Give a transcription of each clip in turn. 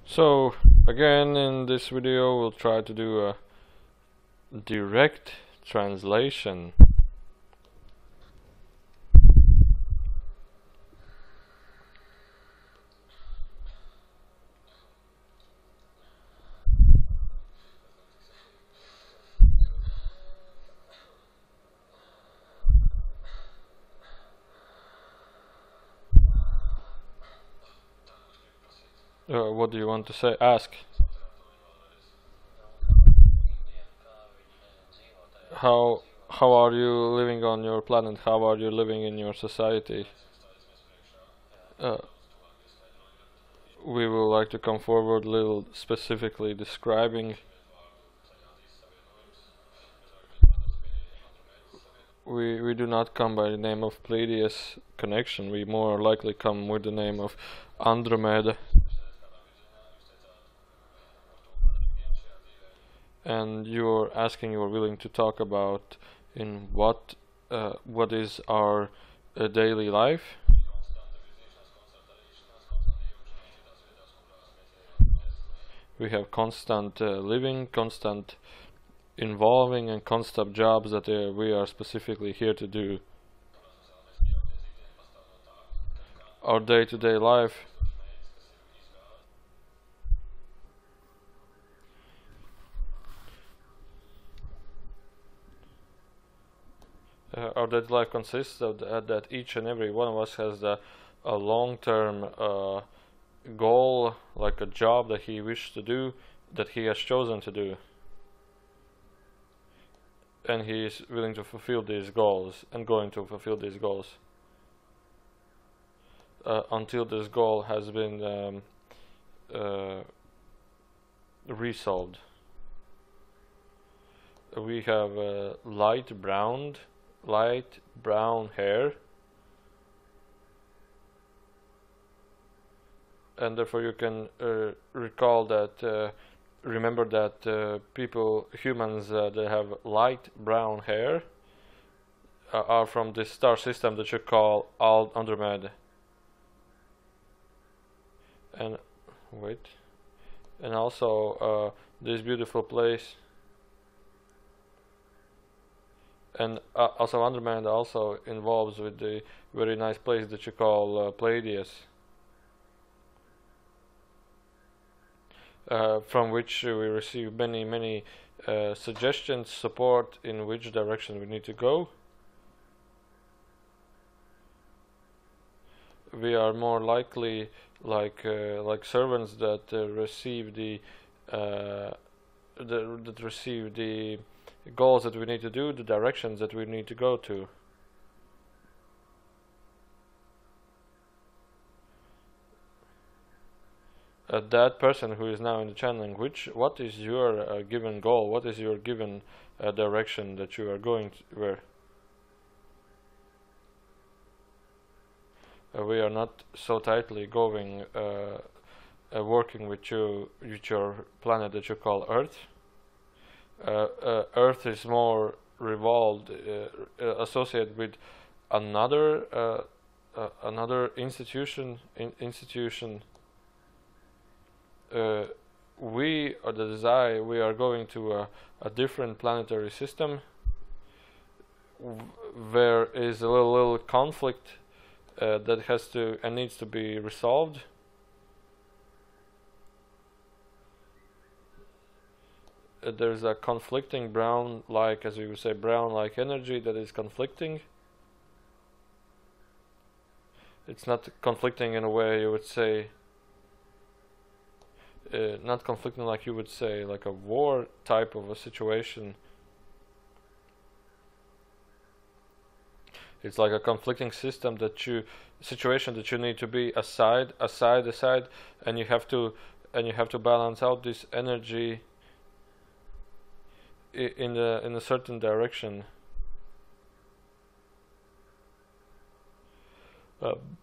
So again, in this video we'll try to do a direct translation. What do you want to say? Ask. How are you living on your planet? How are you living in your society? Uh, we would like to come forward a little specifically describing. We do not come by the name of Pleiades connection. We more likely come with the name of Andromeda. And you're asking, you're willing to talk about in what is our daily life. We have constant living, constant involving, and constant jobs that we are specifically here to do. Our day-to-day life. Our daily life consists of that each and every one of us has a long-term goal, like a job that he wishes to do, that he has chosen to do, and he is willing to fulfill these goals and going to fulfill these goals until this goal has been resolved. We have light brown hair, and therefore you can recall that remember that humans that have light brown hair are from this star system that you call Andromeda. And wait, and also this beautiful place, and also Andromeda also involves with the very nice place that you call Pleiades. From which we receive many suggestions, support in which direction we need to go. We are more likely like servants that receive that receive the goals that we need to do, the directions that we need to go to. That person who is now in the channeling, what is your given goal? What is your given direction that you are going to, where? We are not so tightly going working with your planet that you call Earth. Earth is more revolved, associated with another institution. We or the desire, we are going to a different planetary system. There is a little conflict that has to and needs to be resolved. There's a conflicting brown-like, as we would say, brown-like energy that is conflicting. It's not conflicting in a way you would say, not conflicting like you would say, like a war type of a situation. It's like a conflicting situation that you need to be aside, and you have to balance out this energy in a certain direction.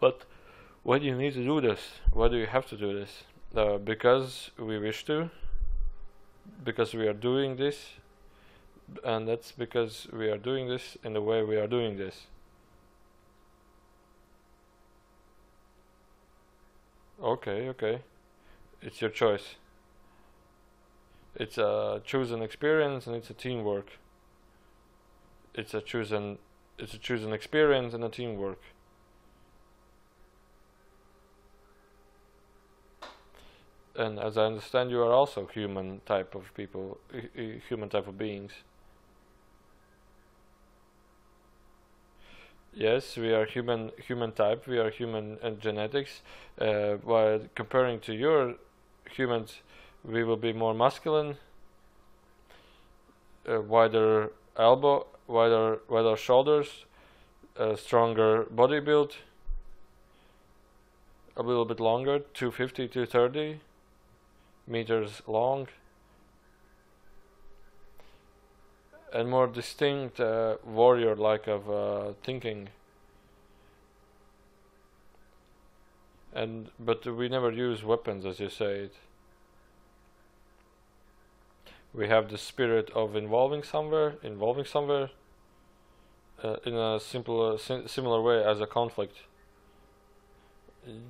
But why do you need to do this? Why do you have to do this? Because we wish to, because we are doing this, and that's because we are doing this in the way we are doing this. Okay. It's your choice. It's a chosen experience and it's a teamwork. It's a chosen experience and a teamwork. And as I understand, you are also human type of people, human type of beings. Yes, we are human type. We are human and genetics. While comparing to your humans, we will be more masculine, wider elbow, wider shoulders, stronger body build, a little bit longer, 250, 230 meters long, and more distinct warrior-like of thinking. But we never use weapons, as you said. We have the spirit of involving somewhere in a similar way as a conflict.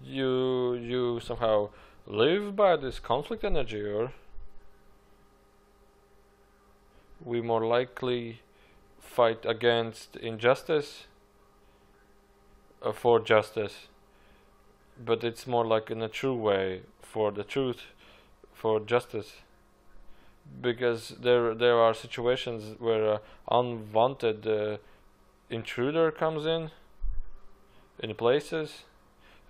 You somehow live by this conflict energy, or we more likely fight against injustice for justice, but it's more like in a true way, for the truth, for justice, because there are situations where unwanted intruder comes in places,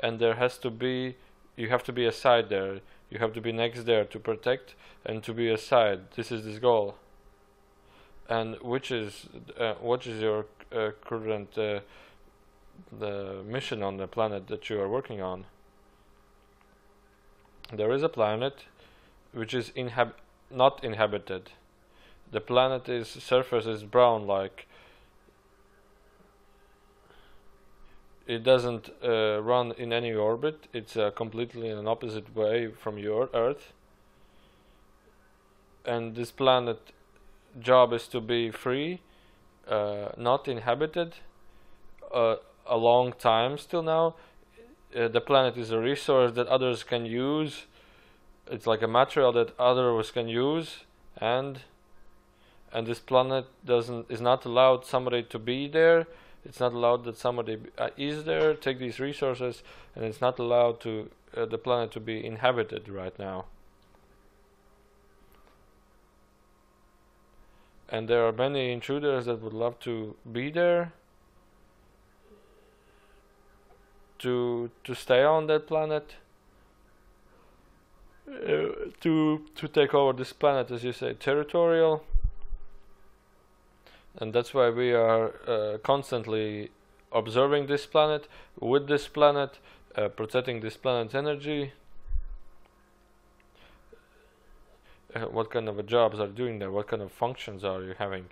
and there has to be, you have to be aside there, you have to be next there to protect and to be aside. This is this goal. And what is your current the mission on the planet that you are working on? There is a planet which is not inhabited. The planet's surface is brown, like it doesn't run in any orbit. It's completely in an opposite way from your Earth. And this planet job is to be free, not inhabited, a long time still now. The planet is a resource that others can use. It's like a material that others can use, and this planet is not allowed somebody to be there. It's not allowed that somebody is there, take these resources, and it's not allowed to the planet to be inhabited right now. And there are many intruders that would love to be there, to stay on that planet, to take over this planet, as you say, territorial. And that's why we are constantly observing this planet, with this planet, protecting this planet's energy. What kind of jobs are you doing there? What kind of functions are you having?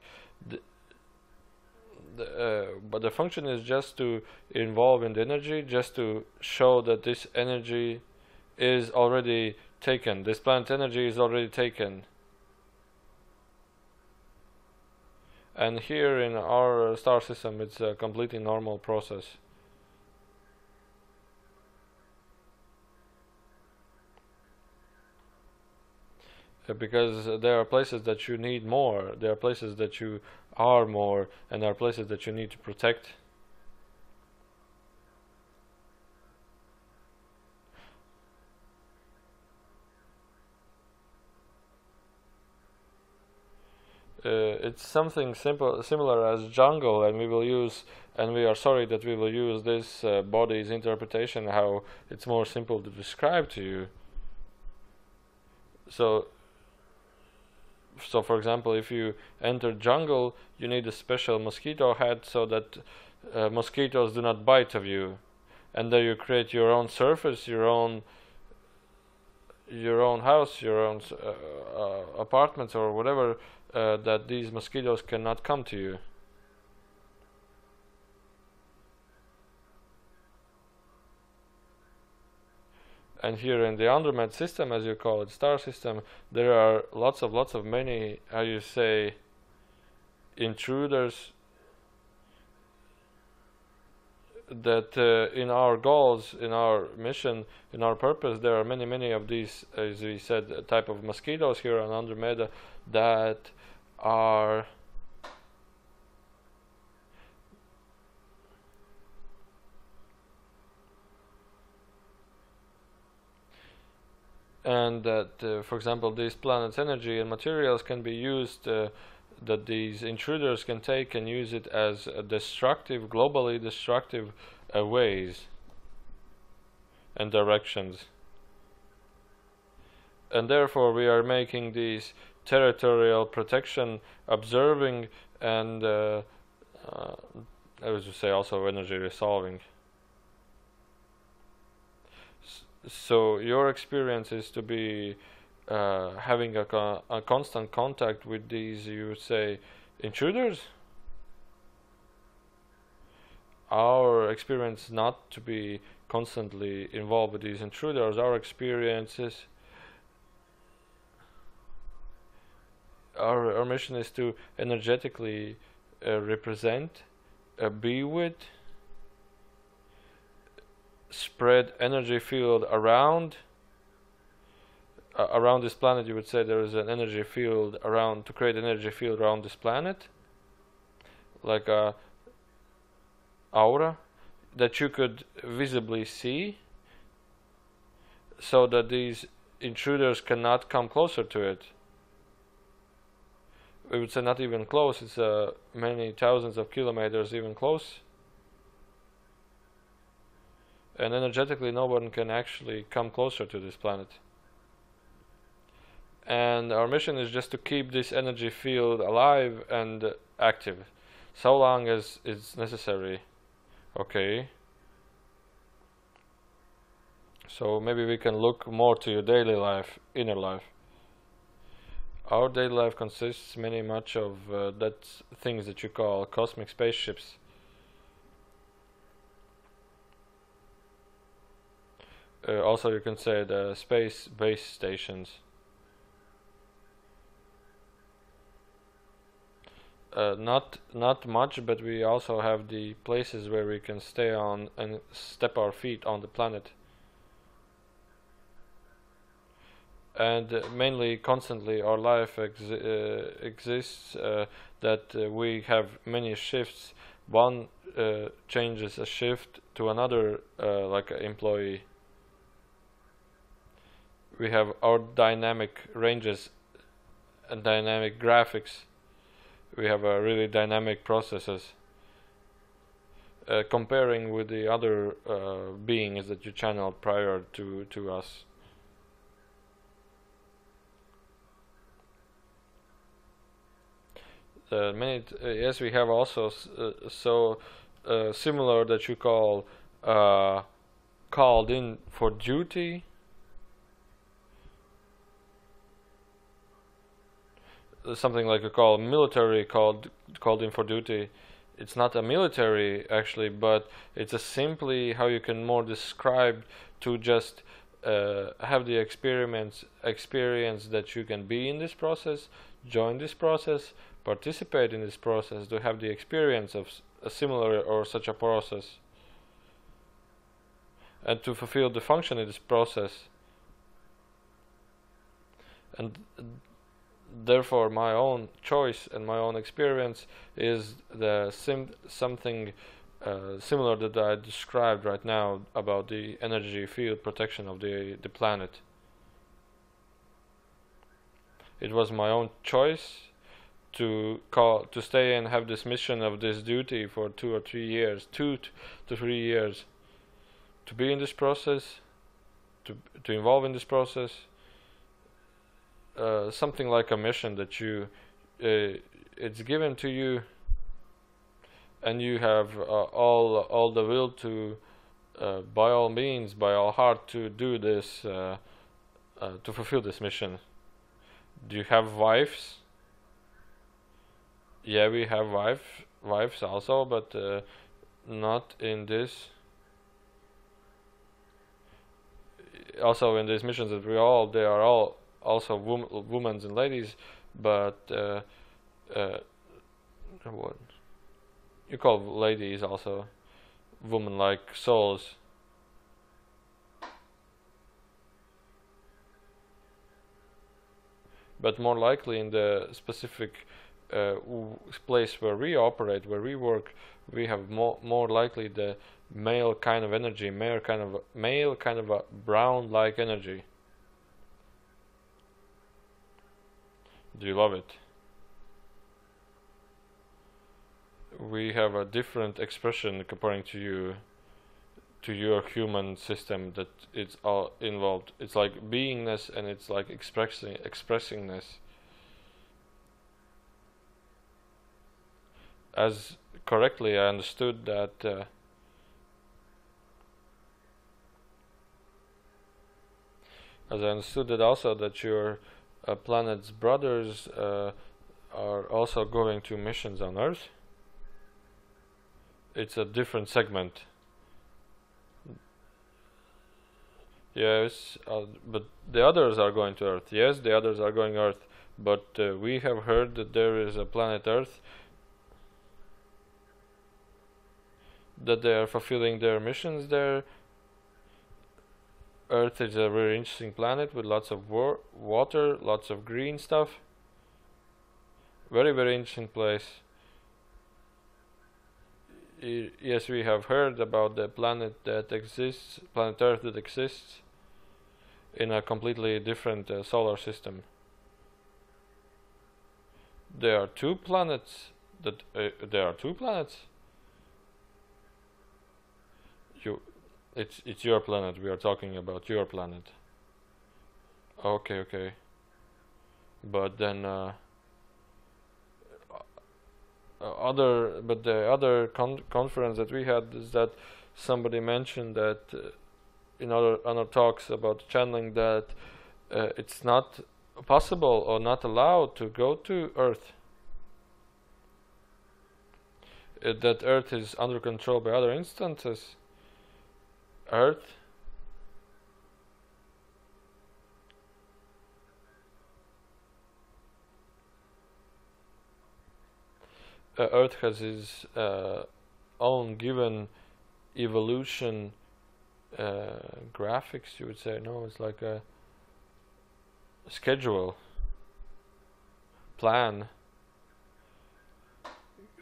But the function is just to involve in the energy, just to show that this energy is already taken. This planet energy is already taken. And here in our star system, it's a completely normal process. Because there are places that you need more, there are places that you are more, and there are places that you need to protect. It's something similar as jungle, and we are sorry that we will use this body's interpretation, how it's more simple to describe to you. So for example, if you enter jungle, you need a special mosquito head so that mosquitoes do not bite of you, and then you create your own surface, your own house, your own apartments or whatever, that these mosquitoes cannot come to you. And here in the Andromeda system, as you call it, star system, there are lots of many, how you say, intruders that in our goals, in our mission, in our purpose, there are many of these, as we said, type of mosquitoes here on Andromeda that are and that, for example, these planets' energy and materials can be used, that these intruders can take and use it as a destructive, globally destructive ways and directions. And therefore we are making these territorial protection, observing, and I would say also energy resolving. So your experience is to be having a constant contact with these, you would say, intruders. Our experience not to be constantly involved with these intruders. Our experiences, our mission is to energetically represent, be with, spread energy field around this planet. You would say there is an energy field around, to create an energy field around this planet, like a aura that you could visibly see, so that these intruders cannot come closer to it. We would say not even close, it's many thousands of kilometers even close. And energetically no one can actually come closer to this planet. And our mission is just to keep this energy field alive and active, so long as it's necessary. Okay. So maybe we can look more to your daily life, inner life. Our daily life consists much of things that you call cosmic spaceships. Also you can say the space base stations. Not much, but we also have the places where we can stay on and step our feet on the planet. And mainly, constantly, our life exists, that we have many shifts. One changes a shift to another, like an employee. We have our dynamic ranges and dynamic graphics. We have really dynamic processes. Comparing with the other beings that you channeled prior to us. Yes, we have also similar that you call called in for duty. Something like you call military called in for duty. It's not a military actually, but it's a simply how you can more describe to just have the experience that you can be in this process, join this process, participate in this process, to have the experience of a similar or such a process, and to fulfill the function in this process. And therefore my own choice and my own experience is something similar that I described right now about the energy field protection of the planet. It was my own choice to stay and have this mission of this duty for 2 or 3 years, 2 to 3 years, to be in this process, to involve in this process. Something like a mission that you it's given to you, and you have all the will to by all means, by all heart, to do this, to fulfill this mission. Do you have wives? Yeah, we have wives also, but not in this. Also in these missions that they are all also women and ladies, but what you call ladies also, woman-like souls. But more likely in the specific place where we operate, where we work, we have more likely the male kind of energy, male kind of a brown-like energy. Do you love it? We have a different expression comparing to you, to your human system, that it's all involved. It's like beingness and it's like expressingness. As correctly I understood that also that your planet's brothers are also going to missions on Earth. It's a different segment. Yes, but the others are going to Earth. Yes, the others are going Earth, but we have heard that there is a planet Earth, that they are fulfilling their missions there. Earth is a very interesting planet with lots of water, lots of green stuff. Very, very interesting place. Yes, we have heard about the planet that exists, planet Earth that exists in a completely different solar system. There are two planets. There are two planets. It's your planet. We are talking about your planet. Okay, okay. But then the other conference that we had is that somebody mentioned that in other talks about channeling, that it's not possible or not allowed to go to Earth. That Earth is under control by other instances. Earth has its own given evolution graphics, you would say. No, it's like a schedule, plan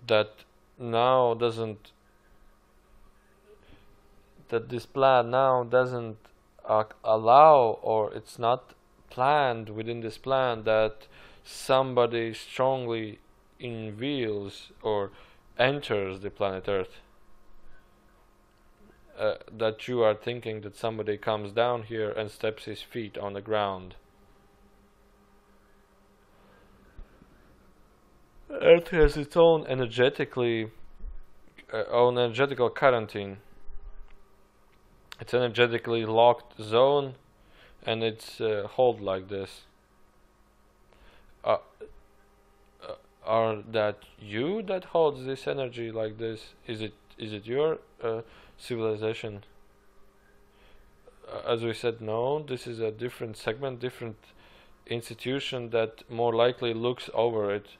that now doesn't, that this plan now doesn't allow, or it's not planned within this plan, that somebody strongly unveils or enters the planet Earth. That you are thinking that somebody comes down here and steps his feet on the ground. Earth has its own energetical quarantine. It's energetically locked zone, and it's hold like this. Are that you that holds this energy like this? Is it your civilization? As we said, no. This is a different segment, different institution that more likely looks over it.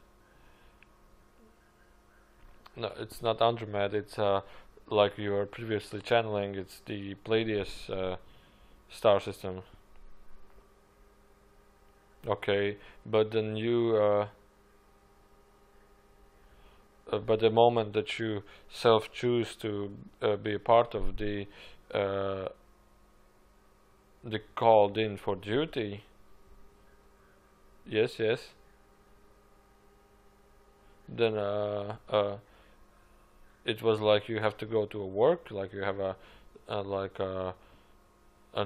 No, it's not Andromeda. It's like you were previously channeling. It's the Pleiades star system. Okay, but then you. But the moment that you self-choose to be a part of the called in for duty, yes, then it was like you have to go to a work, like you have a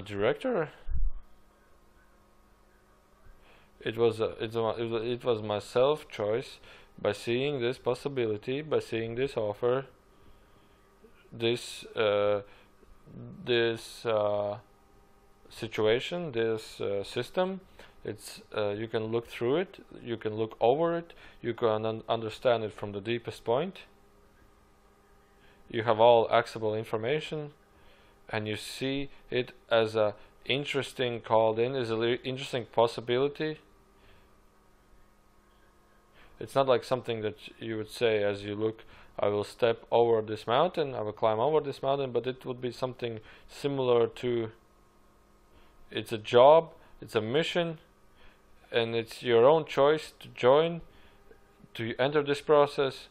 director. It was my self-choice. By seeing this possibility, by seeing this offer, this situation, this system, it's you can look through it, you can look over it, you can understand it from the deepest point. You have all accessible information, and you see it as a interesting called in, is an interesting possibility. It's not like something that you would say as you look I will step over this mountain, I will climb over this mountain, but it would be something similar to, it's a job, it's a mission, and it's your own choice to join, to enter this process,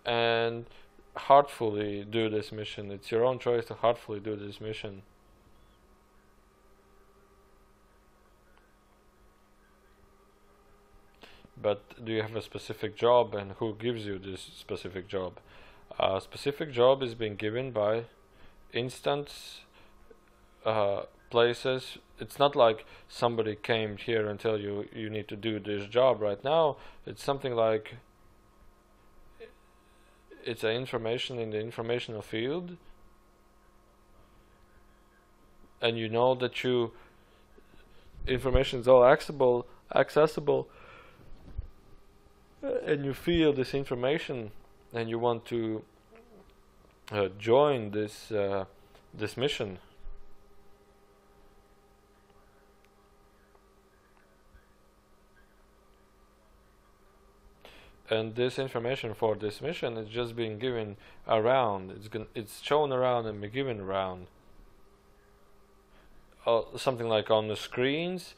and heartfully do this mission. It's your own choice to heartfully do this mission. But do you have a specific job, and who gives you this specific job? A specific job is being given by instance, places. It's not like somebody came here and tell you you need to do this job right now. It's something like, it's an information in the informational field, and you know that information is all accessible, and you feel this information, and you want to join this this mission. And this information for this mission is just being given around. It's shown around and be given around. Something like on the screens,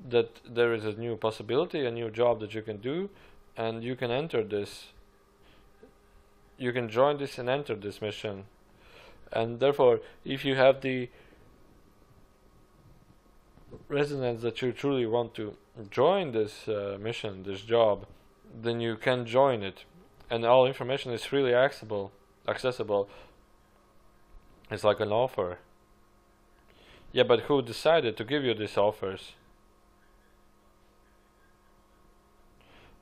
that there is a new possibility, a new job that you can do, and you can enter this. You can join this and enter this mission. And therefore, if you have the resonance that you truly want to join this mission, this job, then you can join it, and all information is freely accessible. It's like an offer. Yeah, but who decided to give you these offers?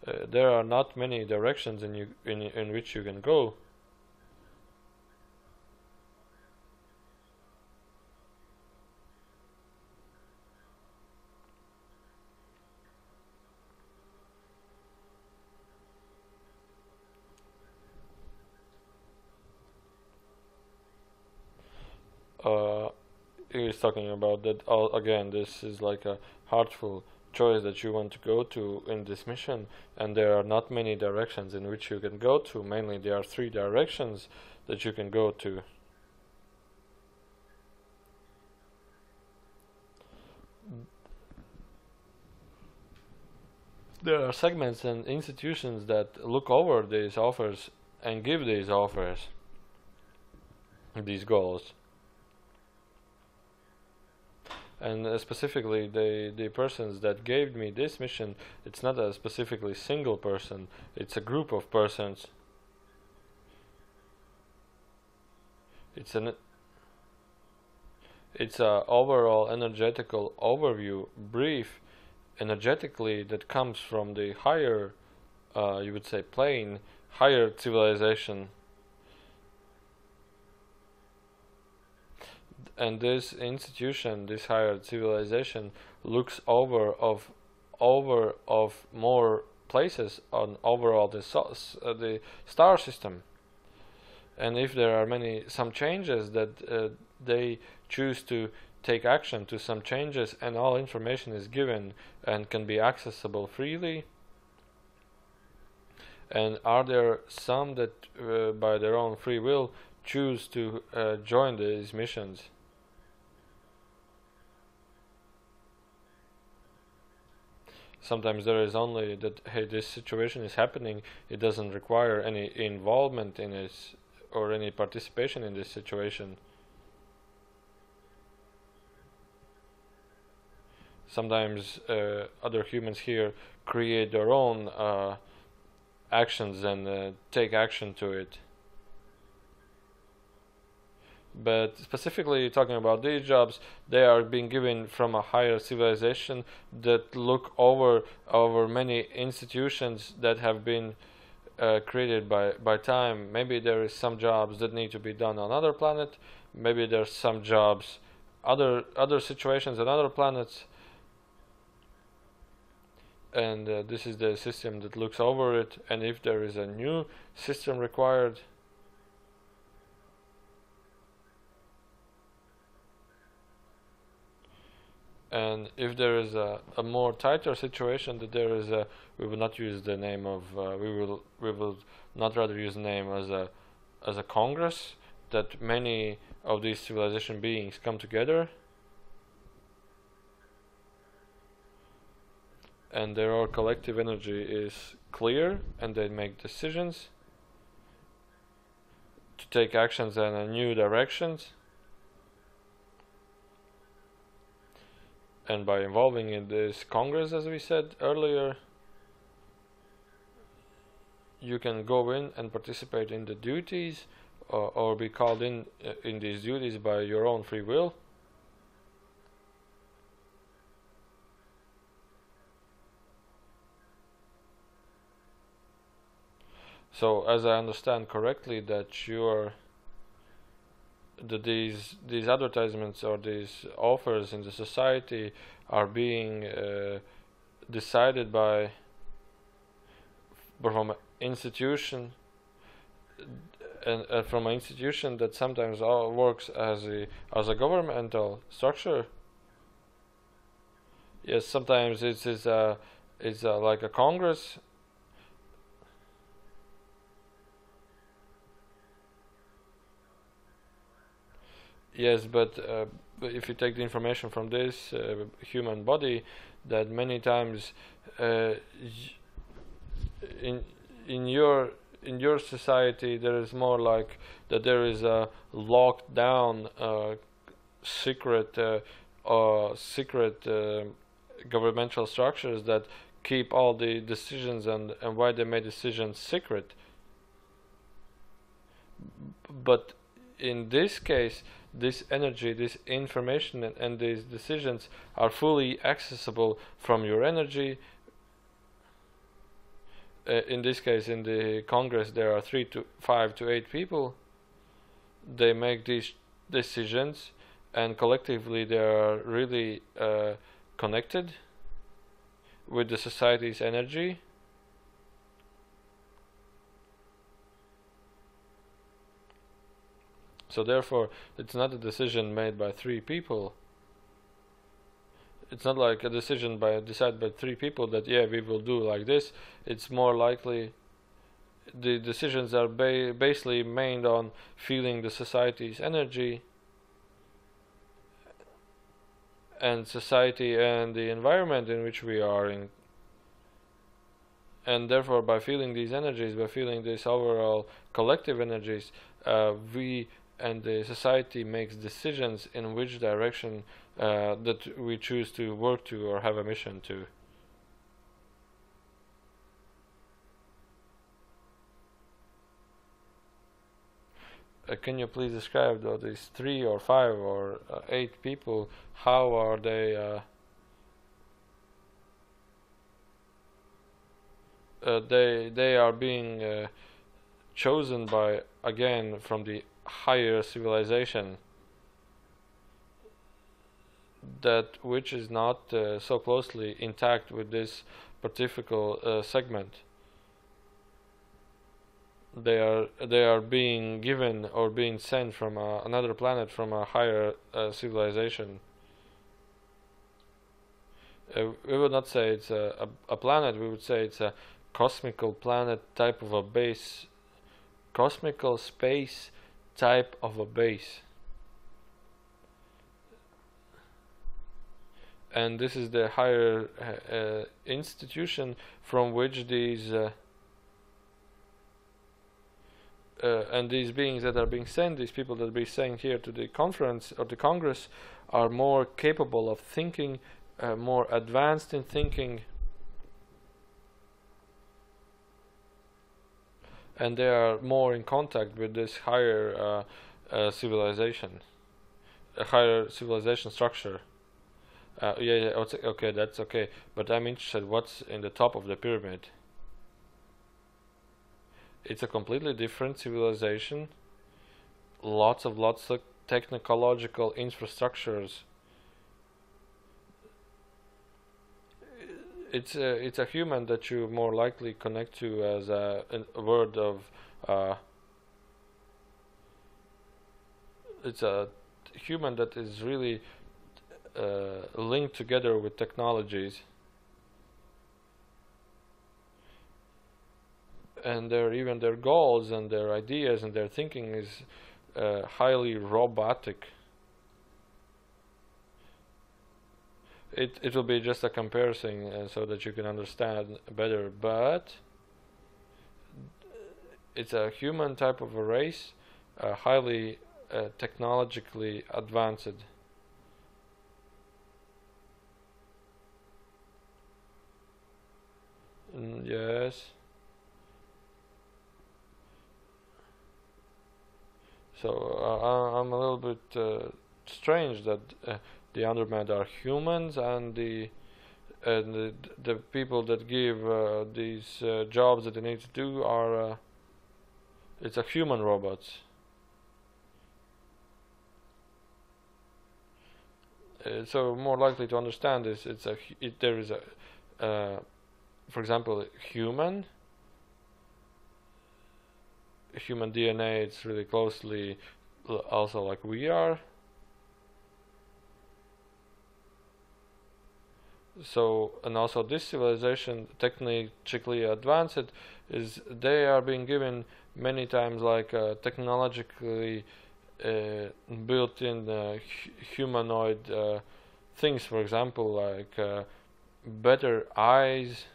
There are not many directions in which you can go. He's talking about that again. This is like a heartful choice that you want to go to in this mission, and there are not many directions in which you can go to. Mainly there are 3 directions that you can go to. There are segments and institutions that look over these offers and give these offers, these goals. And specifically the persons that gave me this mission, it's not a specifically single person, it's a group of persons. It's a overall energetical overview, brief, energetically, that comes from the higher, you would say plane, higher civilization. And this institution, this higher civilization, looks over of more places on overall the star system. And if there are some changes that they choose to take action to some changes, and all information is given and can be accessible freely. And are there some that by their own free will choose to join these missions? Sometimes there is only that, hey, this situation is happening, it doesn't require any involvement in it or any participation in this situation. Sometimes other humans here create their own actions and take action to it. But specifically talking about these jobs, they are being given from a higher civilization that look over many institutions that have been created by time. Maybe there is some jobs that need to be done on another planet. Maybe there's some jobs, other situations on other planets. And this is the system that looks over it. And if there is a new system required, And if there is a more tighter situation, that there is a, we will not use the name of, we will not rather use the name as a congress, that many of these civilization beings come together and their collective energy is clear, and they make decisions to take actions in a new directions. And by involving in this Congress, as we said earlier, you can go in and participate in the duties, or be called in these duties by your own free will. So, as I understand correctly, that these advertisements or these offers in the society are being decided by from an institution, and from an institution that sometimes works as a governmental structure. Yes, sometimes it's like a congress. Yes, but if you take the information from this human body, that many times in your society there is more like that there is a locked down secret governmental structures that keep all the decisions and why they made decisions secret. But in this case, this energy, this information, and these decisions are fully accessible from your energy. In this case, in the Congress, there are 3 to 5 to 8 people. They make these decisions, and collectively they are really connected with the society's energy. So therefore, it's not a decision made by 3 people. It's not like a decision decided by 3 people that we will do like this. It's more likely the decisions are basically made on feeling the society's energy, and society and the environment in which we are in. And therefore, by feeling these energies, by feeling these overall collective energies, we and the society makes decisions in which direction that we choose to work to or have a mission to. Can you please describe these 3 or 5 or 8 people? How are they? They are being chosen by, again, from the higher civilization, that which is not so closely intact with this particular segment. They are being given or being sent from another planet, from a higher civilization. We would not say it's a planet. We would say it's a cosmical planet type of a base, cosmical space type of a base. And this is the higher institution from which these and these beings that are being sent, these people that are being sent here to the conference or the Congress, are more capable of thinking, more advanced in thinking, and they are more in contact with this higher civilization, a higher civilization structure. Okay, that's okay. But I'm interested what's in the top of the pyramid. It's a completely different civilization. Lots of technological infrastructures. It's a human that you more likely connect to as a word of. It's a human that is really linked together with technologies, and even their goals and their ideas and their thinking is highly robotic. It will be just a comparison so that you can understand better, but it's a human type of a race, highly technologically advanced. Yes. So I'm a little bit strange that the Andromeda are humans, and the people that give these jobs that they need to do are it's a human robots. So more likely to understand this, there is a for example, human DNA. It's really closely also like we are. So, and also this civilization, technologically advanced, is they are being given many times like technologically built-in humanoid things. For example, like better eyes,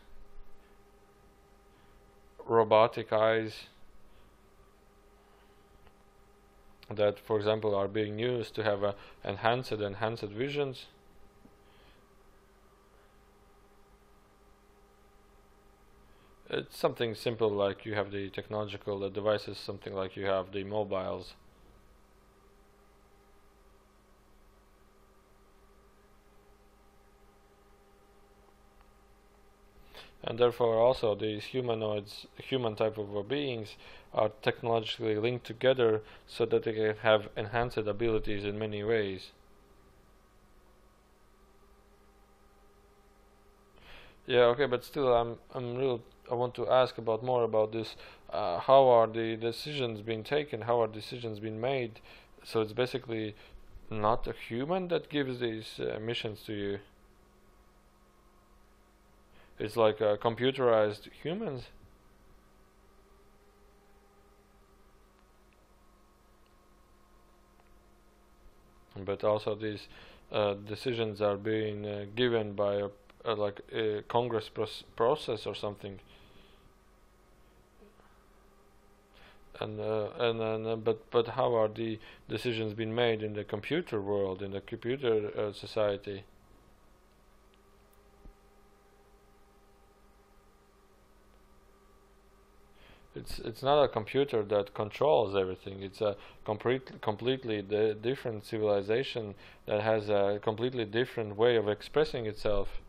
robotic eyes, that, for example, are being used to have enhanced visions. It's something simple like you have the technological devices, something like you have the mobiles. And therefore also these humanoids, human type of beings, are technologically linked together so that they can have enhanced abilities in many ways. Yeah, okay, but still I want to ask about more about this. How are the decisions being taken? How are decisions being made? So it's basically not a human that gives these missions to you. It's like computerized humans. But also these decisions are being given by like a Congress process or something. But how are the decisions being made in the computer world, in the computer society? It's not a computer that controls everything. It's a completely different civilization that has a completely different way of expressing itself.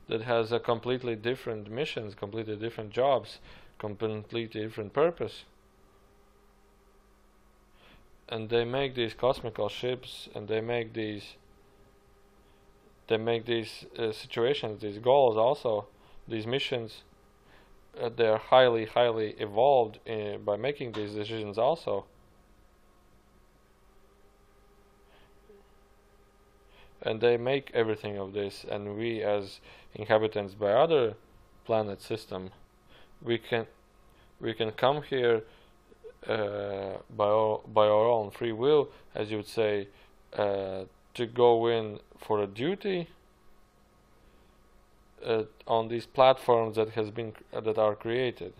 That has a completely different missions, completely different jobs, completely different purpose. And they make these cosmical ships, and they make these situations, these goals also, these missions. They are highly evolved by making these decisions also. And they make everything of this, and we as inhabitants by other planet system, we can come here by our own free will, as you would say, to go in for a duty on these platforms that are created.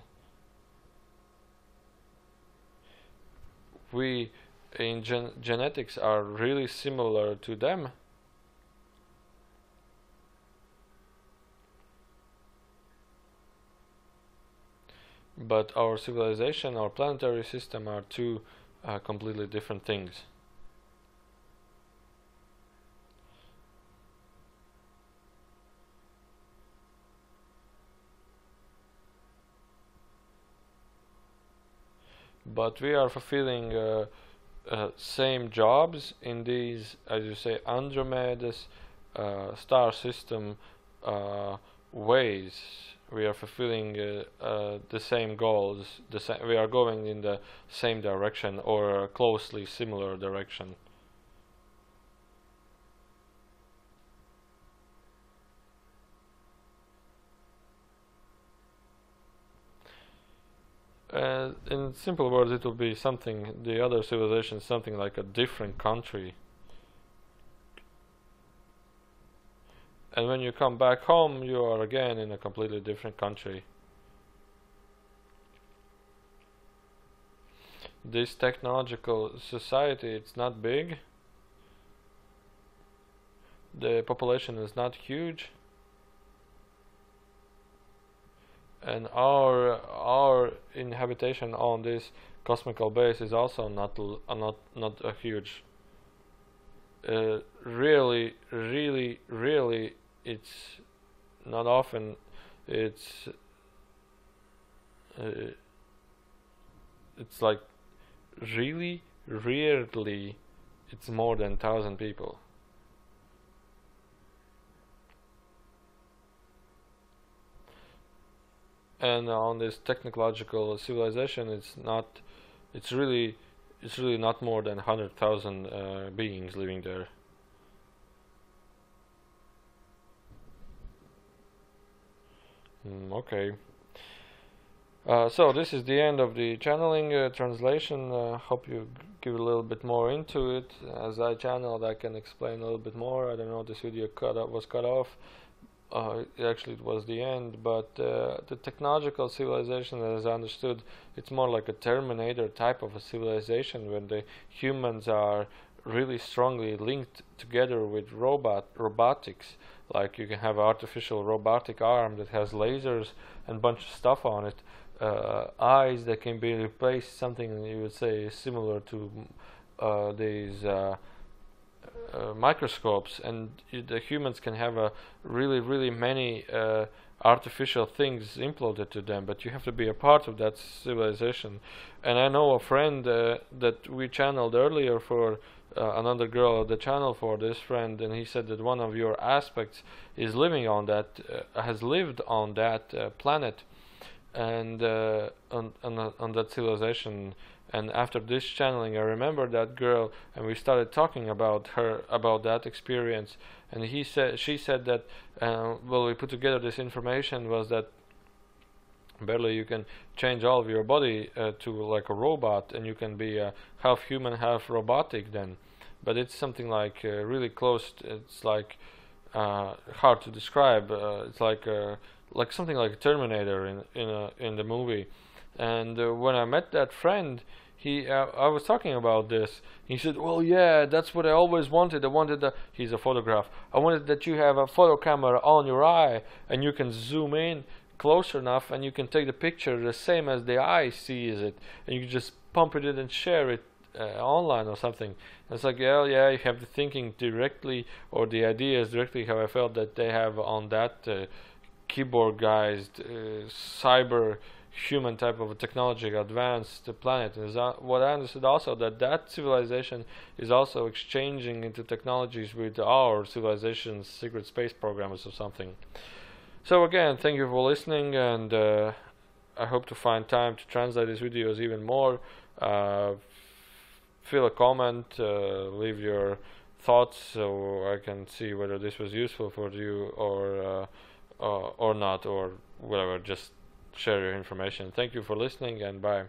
We in genetics are really similar to them. But our civilization, our planetary system are two completely different things. But we are fulfilling same jobs in these, as you say, Andromedas star system ways. We are fulfilling the same goals. We are going in the same direction or a closely similar direction. In simple words, it will be something, the other civilization, something like a different country. And when you come back home, you are again in a completely different country. This technological society, it's not big. The population is not huge. And our inhabitation on this cosmical base is also not a huge. Really, it's not often. It's like really rarely it's more than 1,000 people. And on this technological civilization, it's really not more than 100,000 beings living there. Okay. So this is the end of the channeling translation. Hope you give a little bit more into it. As I channeled, I can explain a little bit more. I don't know, this video was cut off. Actually, it was the end, but the technological civilization, as I understood, it's more like a Terminator type of a civilization, when the humans are really strongly linked together with robotics. Like you can have an artificial robotic arm that has lasers and bunch of stuff on it, eyes that can be replaced, something you would say similar to these microscopes, and the humans can have a really many artificial things imploded to them, but you have to be a part of that civilization. And I know a friend that we channeled earlier for another girl at the channel for this friend, and he said that one of your aspects is living on that has lived on that planet, and on that civilization. And after this channeling, I remember that girl, and we started talking about that experience. And she said that well, we put together this information was that barely you can change all of your body to like a robot, and you can be half human, half robotic then. But it's something like really close. It's like hard to describe. It's like something like a Terminator in the movie. And when I met that friend, I was talking about this. He said, "Well, yeah, that's what I always wanted. I wanted he's a photograph. I wanted that you have a photo camera on your eye, and you can zoom in close enough, and you can take the picture the same as the eye sees it, and you can just pump it in and share it online or something." And it's like, yeah, you have the thinking directly, or the ideas directly, how I felt that they have on that keyboard-guised cyber human type of a technology advanced planet. Is what I understood also, that civilization is also exchanging into technologies with our civilization's secret space programs or something. So again, thank you for listening, and I hope to find time to translate these videos even more. Feel a comment, leave your thoughts so I can see whether this was useful for you or not, or whatever. Just share your information. Thank you for listening, and bye.